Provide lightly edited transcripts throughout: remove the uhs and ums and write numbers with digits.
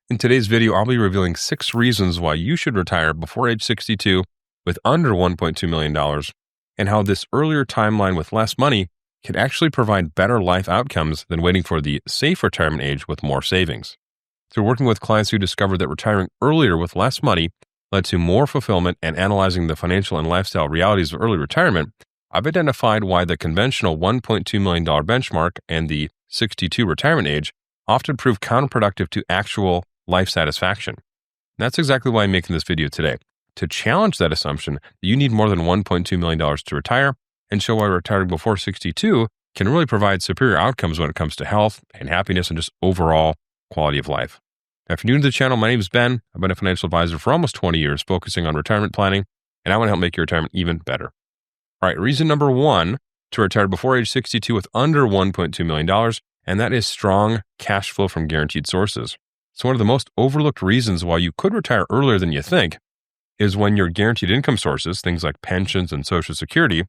In today's video, I'll be revealing 6 reasons why you should retire before age 62 with under $1.2 million, and how this earlier timeline with less money can actually provide better life outcomes than waiting for the safe retirement age with more savings. Through working with clients who discovered that retiring earlier with less money led to more fulfillment and analyzing the financial and lifestyle realities of early retirement, I've identified why the conventional $1.2 million benchmark and the 62 retirement age often prove counterproductive to actual life satisfaction. That's exactly why I'm making this video today, to challenge that assumption that you need more than $1.2 million to retire and show why retiring before 62 can really provide superior outcomes when it comes to health and happiness and just overall quality of life. Now, if you're new to the channel, my name is Ben. I've been a financial advisor for almost 20 years, focusing on retirement planning, and I want to help make your retirement even better. All right, reason number 1 to retire before age 62 with under $1.2 million, and that is strong cash flow from guaranteed sources. So one of the most overlooked reasons why you could retire earlier than you think is when your guaranteed income sources, things like pensions and Social Security,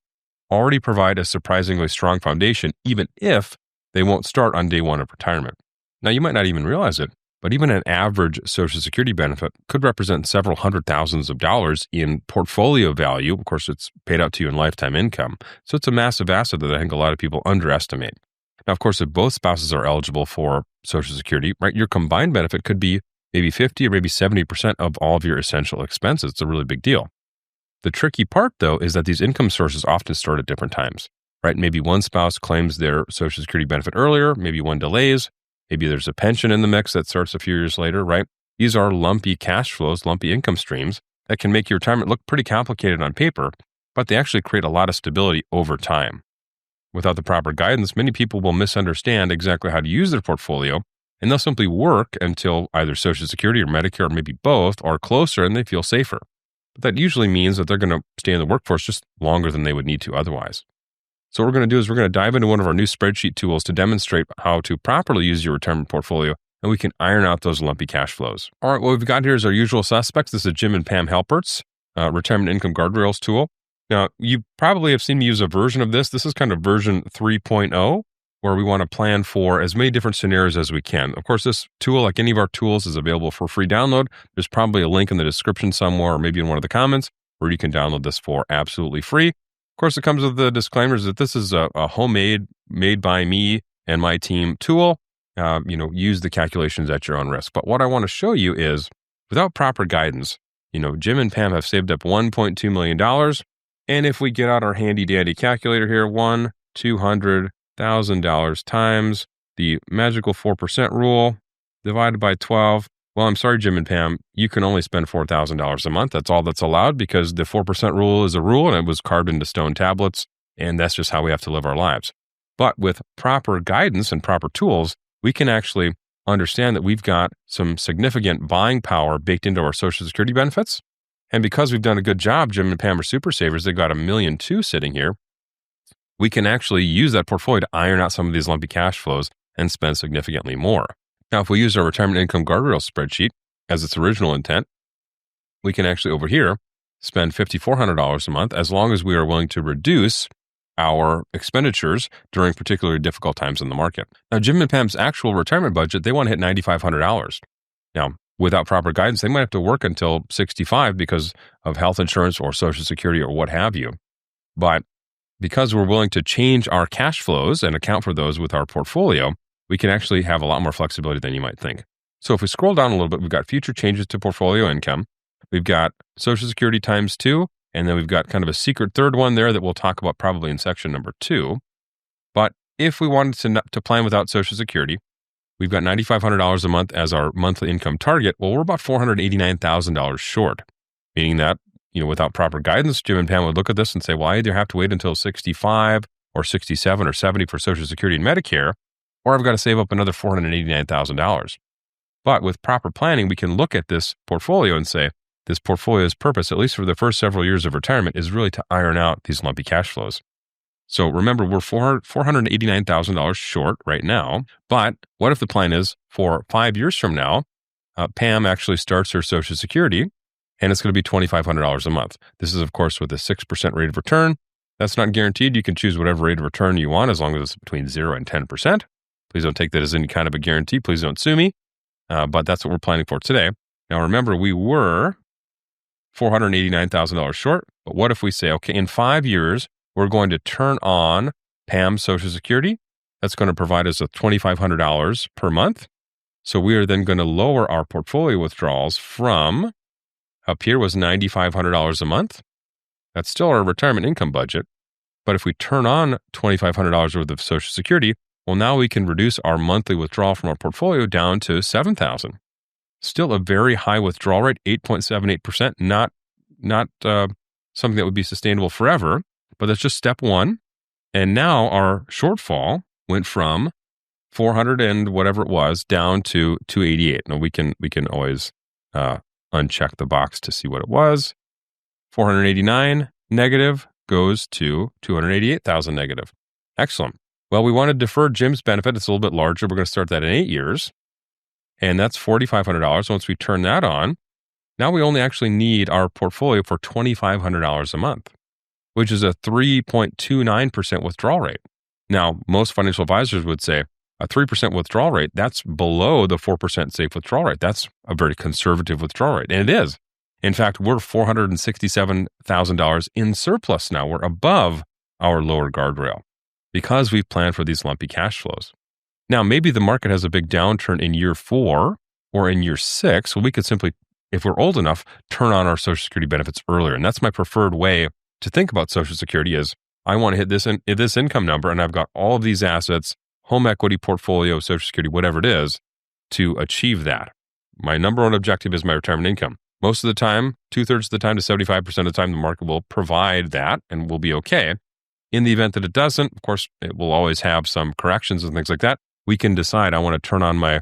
already provide a surprisingly strong foundation, even if they won't start on day 1 of retirement. Now, you might not even realize it, but even an average Social Security benefit could represent several hundred thousands of dollars in portfolio value. Of course, it's paid out to you in lifetime income. So it's a massive asset that I think a lot of people underestimate. Now, of course, if both spouses are eligible for Social Security, right, your combined benefit could be maybe 50 or maybe 70% of all of your essential expenses. It's a really big deal. The tricky part, though, is that these income sources often start at different times, right? Maybe one spouse claims their Social Security benefit earlier, maybe one delays, maybe there's a pension in the mix that starts a few years later, right? These are lumpy cash flows, lumpy income streams that can make your retirement look pretty complicated on paper, but they actually create a lot of stability over time. Without the proper guidance, many people will misunderstand exactly how to use their portfolio, and they'll simply work until either Social Security or Medicare or maybe both are closer and they feel safer. But that usually means that they're going to stay in the workforce just longer than they would need to otherwise. So what we're going to do is we're going to dive into one of our new spreadsheet tools to demonstrate how to properly use your retirement portfolio, and we can iron out those lumpy cash flows. All right, what we've got here is our usual suspects. This is Jim and Pam Halpert's Retirement Income Guardrails tool. Now, you probably have seen me use a version of this. This is kind of version 3.0, where we want to plan for as many different scenarios as we can. Of course, this tool, like any of our tools, is available for free download. There's probably a link in the description somewhere, or maybe in one of the comments, where you can download this for absolutely free. Of course, it comes with the disclaimers that this is a homemade, made by me and my team tool. Use the calculations at your own risk. But what I want to show you is, without proper guidance, Jim and Pam have saved up $1.2 million. And if we get out our handy dandy calculator here, $200,000 times the magical 4% rule divided by 12. Well, I'm sorry, Jim and Pam, you can only spend $4,000 a month. That's all that's allowed, because the 4% rule is a rule and it was carved into stone tablets. And that's just how we have to live our lives. But with proper guidance and proper tools, we can actually understand that we've got some significant buying power baked into our Social Security benefits. And because we've done a good job, Jim and Pam are super savers, they've got $1.2 million sitting here. We can actually use that portfolio to iron out some of these lumpy cash flows and spend significantly more. Now, if we use our retirement income guardrail spreadsheet as its original intent, we can actually over here spend $5,400 a month, as long as we are willing to reduce our expenditures during particularly difficult times in the market. Now, Jim and Pam's actual retirement budget, they want to hit $9,500. Now, without proper guidance, they might have to work until 65 because of health insurance or Social Security or what have you. But because we're willing to change our cash flows and account for those with our portfolio, we can actually have a lot more flexibility than you might think. So if we scroll down a little bit, we've got future changes to portfolio income. We've got Social Security times 2, and then we've got kind of a secret third one there that we'll talk about probably in section number 2. But if we wanted to plan without Social Security, we've got $9,500 a month as our monthly income target. Well, we're about $489,000 short, meaning that, without proper guidance, Jim and Pam would look at this and say, well, I either have to wait until 65 or 67 or 70 for Social Security and Medicare, or I've got to save up another $489,000. But with proper planning, we can look at this portfolio and say, this portfolio's purpose, at least for the first several years of retirement, is really to iron out these lumpy cash flows. So remember, we're $489,000 short right now. But what if the plan is for 5 years from now, Pam actually starts her Social Security, and it's going to be $2,500 a month. This is, of course, with a 6% rate of return. That's not guaranteed. You can choose whatever rate of return you want, as long as it's between 0 and 10%. Please don't take that as any kind of a guarantee. Please don't sue me. but that's what we're planning for today. Now, remember, we were $489,000 short, but what if we say, okay, in 5 years, we're going to turn on Pam's Social Security. That's going to provide us with $2,500 per month. So we are then going to lower our portfolio withdrawals from, up here was $9,500 a month. That's still our retirement income budget. But if we turn on $2,500 worth of Social Security, well, now we can reduce our monthly withdrawal from our portfolio down to $7,000. Still a very high withdrawal rate, 8.78%, not something that would be sustainable forever, but that's just step one. And now our shortfall went from 400 and whatever it was down to 288. Now we can always uncheck the box to see what it was. 489 negative goes to 288,000 negative. Excellent. Well, we want to defer Jim's benefit. It's a little bit larger. We're going to start that in 8 years. And that's $4,500. Once we turn that on, now we only actually need our portfolio for $2,500 a month, which is a 3.29% withdrawal rate. Now, most financial advisors would say a 3% withdrawal rate, that's below the 4% safe withdrawal rate. That's a very conservative withdrawal rate. And it is. In fact, we're $467,000 in surplus now. We're above our lower guardrail because we've planned for these lumpy cash flows. Now, maybe the market has a big downturn in year 4 or in year 6. Well, we could simply, if we're old enough, turn on our Social Security benefits earlier. And that's my preferred way to think about Social Security is I want to hit this income number, and I've got all of these assets, home equity, portfolio, Social Security, whatever it is, to achieve that. My number one objective is my retirement income. Most of the time, 2/3 of the time to 75% of the time, the market will provide that and we'll be okay. In the event that it doesn't, of course, it will always have some corrections and things like that. We can decide I want to turn on my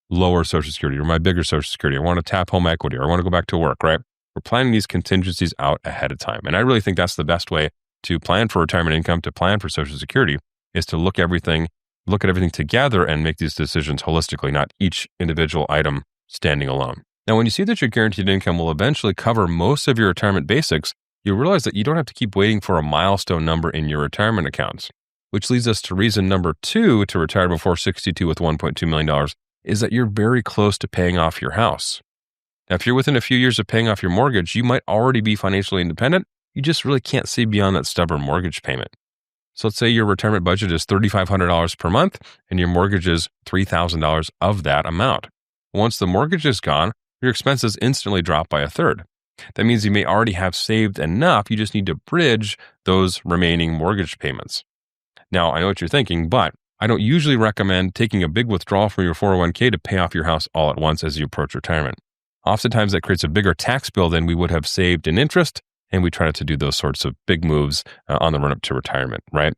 lower Social Security or my bigger Social Security. I want to tap home equity or I want to go back to work, right? We're planning these contingencies out ahead of time. And I really think that's the best way to plan for retirement income, to plan for Social Security, is to look at everything together and make these decisions holistically, not each individual item standing alone. Now, when you see that your guaranteed income will eventually cover most of your retirement basics, you'll realize that you don't have to keep waiting for a milestone number in your retirement accounts, which leads us to reason number 2 to retire before 62 with $1.2 million is that you're very close to paying off your house. Now, if you're within a few years of paying off your mortgage, you might already be financially independent. You just really can't see beyond that stubborn mortgage payment. So let's say your retirement budget is $3,500 per month and your mortgage is $3,000 of that amount. Once the mortgage is gone, your expenses instantly drop by 1/3. That means you may already have saved enough. You just need to bridge those remaining mortgage payments. Now, I know what you're thinking, but I don't usually recommend taking a big withdrawal from your 401k to pay off your house all at once as you approach retirement. Oftentimes, that creates a bigger tax bill than we would have saved in interest, and we try to do those sorts of big moves on the run-up to retirement, right?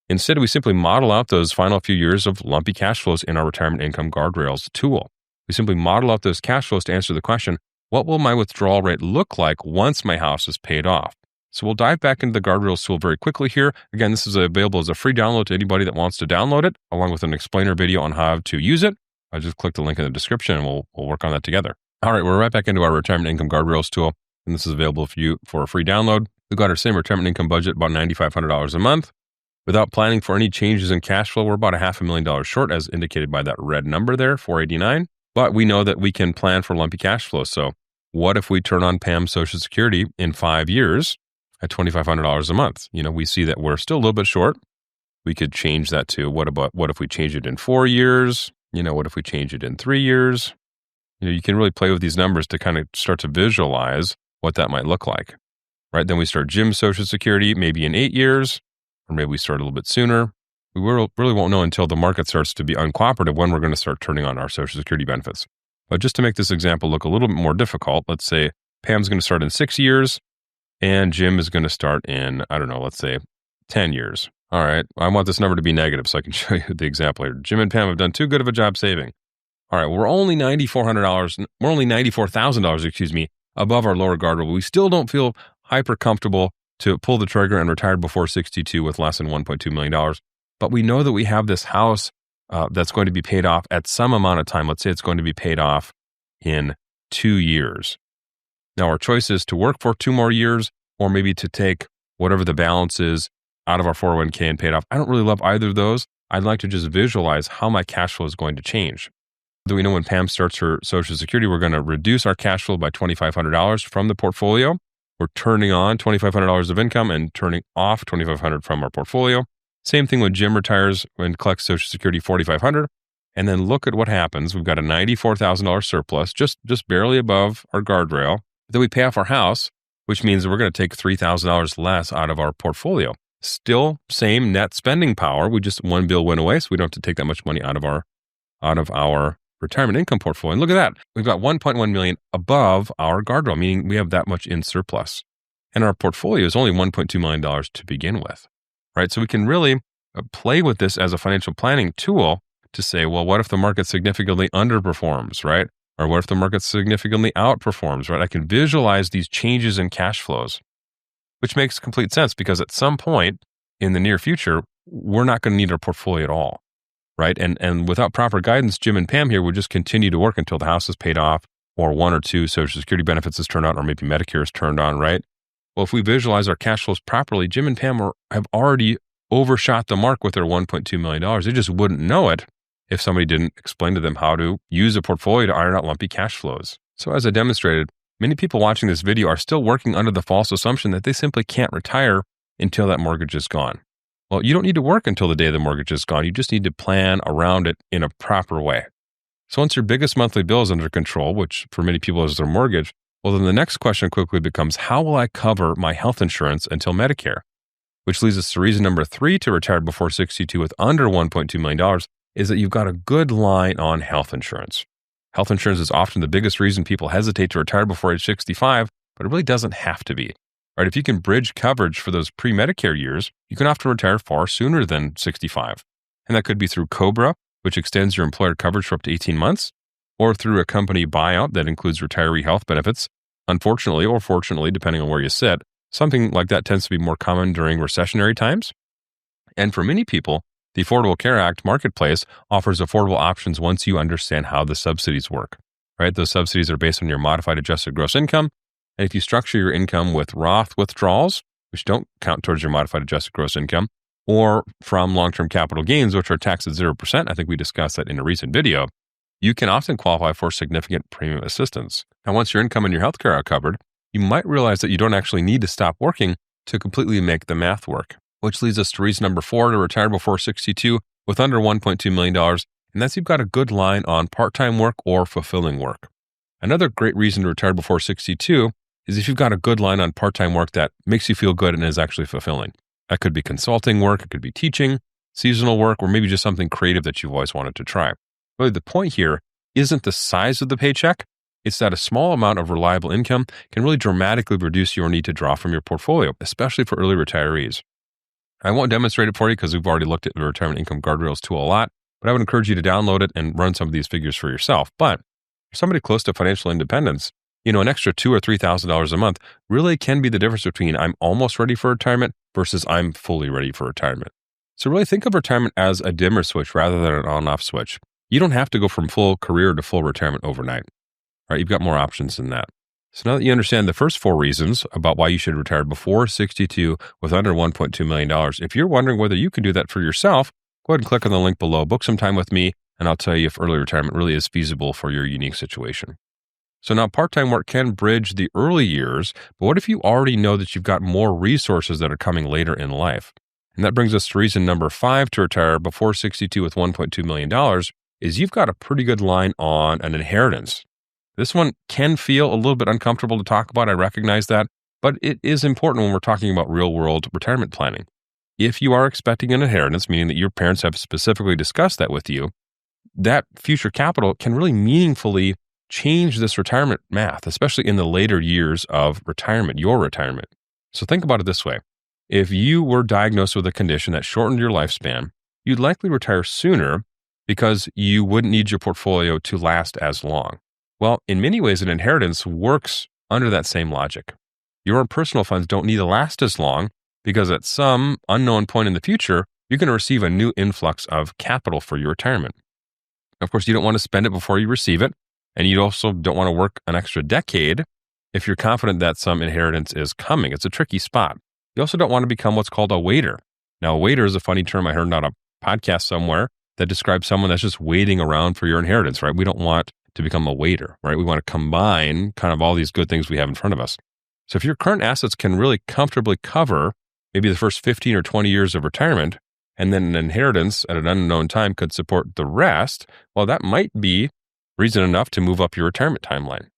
Instead, we simply model out those final few years of lumpy cash flows in our retirement income guardrails tool. We simply model out those cash flows to answer the question, what will my withdrawal rate look like once my house is paid off? So we'll dive back into the guardrails tool very quickly here. Again, this is available as a free download to anybody that wants to download it, along with an explainer video on how to use it. I just click the link in the description and we'll work on that together. All right, we're right back into our retirement income guardrails tool, and this is available for you for a free download. We've got our same retirement income budget, about $9,500 a month. Without planning for any changes in cash flow, we're about $500,000 short, as indicated by that red number there, 489. But we know that we can plan for lumpy cash flow. So what if we turn on Pam's Social Security in 5 years at $2,500 a month? You know, we see that we're still a little bit short. We could change that to what if we change it in 4 years? You know, what if we change it in 3 years? You know, you can really play with these numbers to kind of start to visualize what that might look like, right? Then we start Jim's Social Security maybe in 8 years, or maybe we start a little bit sooner. We really won't know until the market starts to be uncooperative when we're going to start turning on our Social Security benefits. But just to make this example look a little bit more difficult, let's say Pam's going to start in 6 years and Jim is going to start in, I don't know, let's say 10 years. All right, I want this number to be negative so I can show you the example here. Jim and Pam have done too good of a job saving. All right, we're only $94,000, above our lower guardrail. We still don't feel hyper comfortable to pull the trigger and retire before 62 with less than $1.2 million. But we know that we have this house that's going to be paid off at some amount of time. Let's say it's going to be paid off in 2 years. Now, our choice is to work for 2 more years or maybe to take whatever the balance is out of our 401k and pay it off. I don't really love either of those. I'd like to just visualize how my cash flow is going to change. that we know when Pam starts her Social Security, we're going to reduce our cash flow by $2,500 from the portfolio. We're turning on $2,500 of income and turning off $2,500 from our portfolio. Same thing when Jim retires and collects Social Security $4,500. And then look at what happens. We've got a $94,000 surplus, just barely above our guardrail. Then we pay off our house, which means that we're going to take $3,000 less out of our portfolio. Still same net spending power. We just one bill went away, so we don't have to take that much money out of our retirement income portfolio. And look at that. We've got $1.1 million above our guardrail, meaning we have that much in surplus. And our portfolio is only $1.2 million to begin with, right? So we can really play with this as a financial planning tool to say, well, what if the market significantly underperforms, right? Or what if the market significantly outperforms, right? I can visualize these changes in cash flows, which makes complete sense because at some point in the near future, we're not going to need our portfolio at all, right? And without proper guidance, Jim and Pam here would just continue to work until the house is paid off or one or two Social Security benefits is turned on or maybe Medicare is turned on, right? Well, if we visualize our cash flows properly, Jim and Pam have already overshot the mark with their $1.2 million. They just wouldn't know it if somebody didn't explain to them how to use a portfolio to iron out lumpy cash flows. So as I demonstrated, many people watching this video are still working under the false assumption that they simply can't retire until that mortgage is gone. Well, you don't need to work until the day the mortgage is gone. You just need to plan around it in a proper way. So once your biggest monthly bill is under control, which for many people is their mortgage, well, then the next question quickly becomes, how will I cover my health insurance until Medicare? Which leads us to reason number 3 to retire before 62 with under $1.2 million is that you've got a good line on health insurance. Health insurance is often the biggest reason people hesitate to retire before age 65, but it really doesn't have to be. Right? If you can bridge coverage for those pre-Medicare years, you can often retire far sooner than 65. And that could be through COBRA, which extends your employer coverage for up to 18 months, or through a company buyout that includes retiree health benefits. Unfortunately, or fortunately, depending on where you sit, something like that tends to be more common during recessionary times. And for many people, the Affordable Care Act marketplace offers affordable options once you understand how the subsidies work, right? Those subsidies are based on your modified adjusted gross income. And if you structure your income with Roth withdrawals, which don't count towards your modified adjusted gross income, or from long-term capital gains, which are taxed at 0%, I think we discussed that in a recent video, you can often qualify for significant premium assistance. Now, once your income and your healthcare are covered, you might realize that you don't actually need to stop working to completely make the math work. Which leads us to reason number 4 to retire before 62 with under $1.2 million, and that's you've got a good line on part-time work or fulfilling work. Another great reason to retire before 62 is if you've got a good line on part-time work that makes you feel good and is actually fulfilling. That could be consulting work, it could be teaching, seasonal work, or maybe just something creative that you've always wanted to try. Really, the point here isn't the size of the paycheck, it's that a small amount of reliable income can really dramatically reduce your need to draw from your portfolio, especially for early retirees. I won't demonstrate it for you because we've already looked at the Retirement Income Guardrails tool a lot, but I would encourage you to download it and run some of these figures for yourself. But for somebody close to financial independence, an extra $2,000 or $3,000 a month really can be the difference between I'm almost ready for retirement versus I'm fully ready for retirement. So really think of retirement as a dimmer switch rather than an on-off switch. You don't have to go from full career to full retirement overnight. Right? You've got more options than that. So now that you understand the first 4 reasons about why you should retire before 62 with under $1.2 million, if you're wondering whether you can do that for yourself, go ahead and click on the link below, book some time with me, and I'll tell you if early retirement really is feasible for your unique situation. So now part-time work can bridge the early years, but what if you already know that you've got more resources that are coming later in life? And that brings us to reason number 5 to retire before 62 with $1.2 million is you've got a pretty good line on an inheritance. This one can feel a little bit uncomfortable to talk about. I recognize that, but it is important when we're talking about real-world retirement planning. If you are expecting an inheritance, meaning that your parents have specifically discussed that with you, that future capital can really meaningfully change this retirement math, especially in the later years of retirement, your retirement. So think about it this way. If you were diagnosed with a condition that shortened your lifespan, you'd likely retire sooner because you wouldn't need your portfolio to last as long. Well, in many ways, an inheritance works under that same logic. Your own personal funds don't need to last as long because at some unknown point in the future, you're going to receive a new influx of capital for your retirement. Of course, you don't want to spend it before you receive it, and you also don't want to work an extra decade if you're confident that some inheritance is coming. It's a tricky spot. You also don't want to become what's called a waiter. Now, a waiter is a funny term I heard on a podcast somewhere. that describes someone that's just waiting around for your inheritance, right? We don't want to become a waiter, right? We want to combine kind of all these good things we have in front of us. So if your current assets can really comfortably cover maybe the first 15 or 20 years of retirement, and then an inheritance at an unknown time could support the rest, well, that might be reason enough to move up your retirement timeline.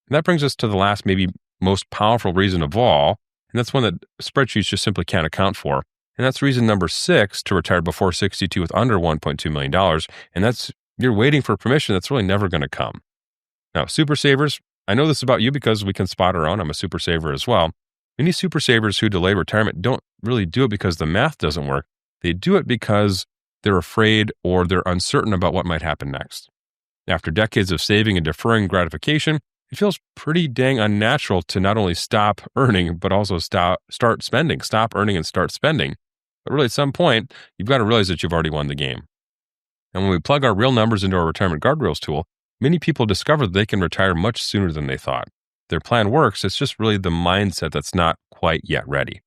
And that brings us to the last, maybe most powerful reason of all, and that's one that spreadsheets just simply can't account for. And that's reason number 6 to retire before 62 with under $1.2 million. And that's you're waiting for permission that's really never going to come. Now, super savers, I know this about you because we can spot our own. I'm a super saver as well. Many super savers who delay retirement don't really do it because the math doesn't work. They do it because they're afraid or they're uncertain about what might happen next. After decades of saving and deferring gratification, it feels pretty dang unnatural to not only stop earning, but also start spending, stop earning and start spending. But really, at some point, you've got to realize that you've already won the game. And when we plug our real numbers into our retirement guardrails tool, many people discover that they can retire much sooner than they thought. Their plan works. It's just really the mindset that's not quite yet ready.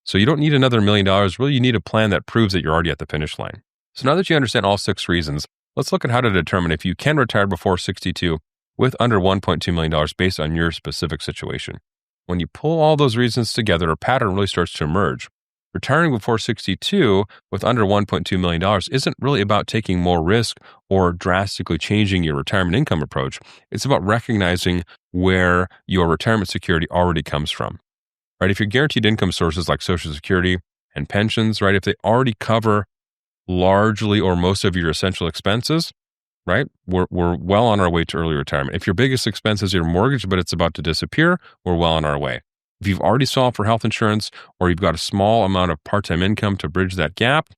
So you don't need another $1 million. Really, you need a plan that proves that you're already at the finish line. So now that you understand all 6 reasons, let's look at how to determine if you can retire before 62 with under $1.2 million based on your specific situation. When you pull all those reasons together, a pattern really starts to emerge. Retiring before 62 with under $1.2 million isn't really about taking more risk or drastically changing your retirement income approach. It's about recognizing where your retirement security already comes from. Right? If your guaranteed income sources like Social Security and pensions, right, if they already cover largely or most of your essential expenses, right, we're well on our way to early retirement. If your biggest expense is your mortgage, but it's about to disappear, we're well on our way. If you've already solved for health insurance or you've got a small amount of part-time income to bridge that gap,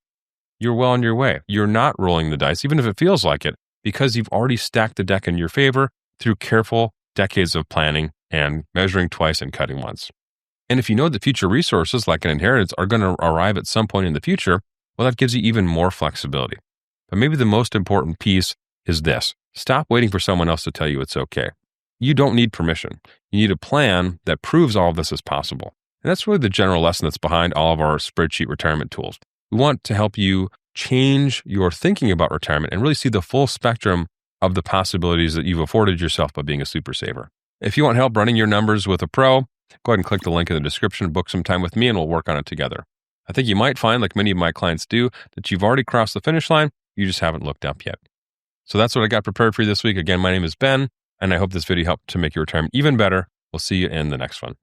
you're well on your way. You're not rolling the dice, even if it feels like it, because you've already stacked the deck in your favor through careful decades of planning and measuring twice and cutting once. And if you know that future resources like an inheritance are going to arrive at some point in the future, well, that gives you even more flexibility. But maybe the most important piece is this. Stop waiting for someone else to tell you it's okay. You don't need permission. You need a plan that proves all of this is possible. And that's really the general lesson that's behind all of our spreadsheet retirement tools. We want to help you change your thinking about retirement and really see the full spectrum of the possibilities that you've afforded yourself by being a super saver. If you want help running your numbers with a pro, go ahead and click the link in the description, book some time with me, and we'll work on it together. I think you might find, like many of my clients do, that you've already crossed the finish line. You just haven't looked up yet. So that's what I got prepared for you this week. Again, my name is Ben, and I hope this video helped to make your retirement even better. We'll see you in the next one.